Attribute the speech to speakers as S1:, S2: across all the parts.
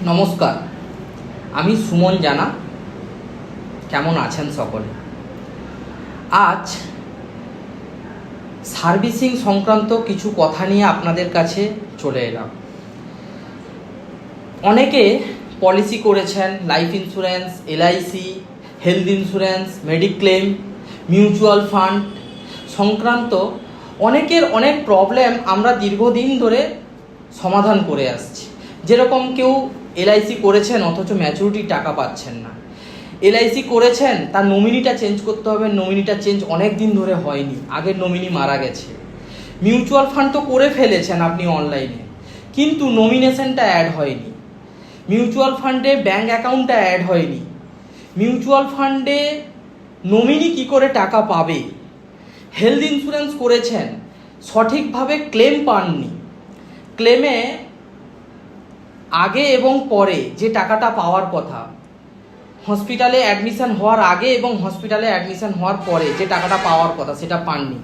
S1: নমস্কার, আমি সুমন জানা। কেমন আছেন সকলে? আজ সার্ভিসিং সংক্রান্ত কিছু কথা নিয়ে আপনাদের কাছে চলে এলাম। অনেকে পলিসি করেছেন, life insurance, LIC, health insurance, mediclaim, mutual fund সংক্রান্ত অনেকের অনেক প্রবলেম আমরা দীর্ঘদিন ধরে সমাধান করে আসছি। যেরকম কেউ এলআইসি করেছেন অথচ ম্যাচুরিটির টাকা পাচ্ছেন না। এলআইসি করেছেন, তার নমিনিটা চেঞ্জ করতে হবে, নমিনিটা চেঞ্জ অনেক দিন ধরে হয়নি, আগের নমিনি মারা গেছে। মিউচুয়াল ফান্ড তো করে ফেলেছেন আপনি অনলাইনে, কিন্তু নমিনেশনটা অ্যাড হয়নি। মিউচুয়াল ফান্ডে ব্যাঙ্ক অ্যাকাউন্টটা অ্যাড হয়নি। মিউচুয়াল ফান্ডে নমিনি কি করে টাকা পাবে? হেলথ ইন্স্যুরেন্স করেছেন, সঠিকভাবে ক্লেম পাননি। ক্লেমে আগে এবং পরে যে টাকাটা পাওয়ার কথা, হসপিটালে অ্যাডমিশন হওয়ার আগে এবং হসপিটালে অ্যাডমিশন হওয়ার পরে যে টাকাটা পাওয়ার কথা সেটা পাননি।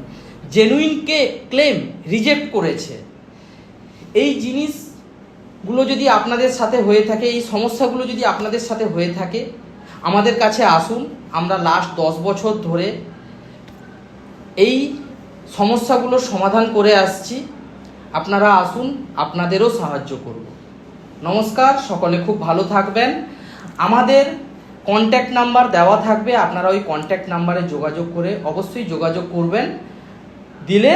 S1: জেনুইনকে ক্লেম রিজেক্ট করেছে। এই জিনিসগুলো যদি আপনাদের সাথে হয়ে থাকে, এই সমস্যাগুলো যদি আপনাদের সাথে হয়ে থাকে, আমাদের কাছে আসুন। আমরা লাস্ট 10 বছর ধরে এই সমস্যাগুলোর সমাধান করে আসছি। আপনারা আসুন, আপনাদেরও সাহায্য করব। নমস্কার, সকলে খুব ভালো থাকবেন। আমাদের কন্ট্যাক্ট নাম্বার দেওয়া থাকবে, আপনারা ওই কন্ট্যাক্ট নাম্বারে যোগাযোগ করে অবশ্যই যোগাযোগ করবেন। দিলে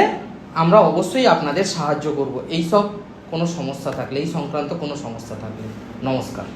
S1: আমরা অবশ্যই আপনাদের সাহায্য করব এই সব কোনো সমস্যা থাকলে, এই সংক্রান্ত কোনো সমস্যা থাকলে। নমস্কার।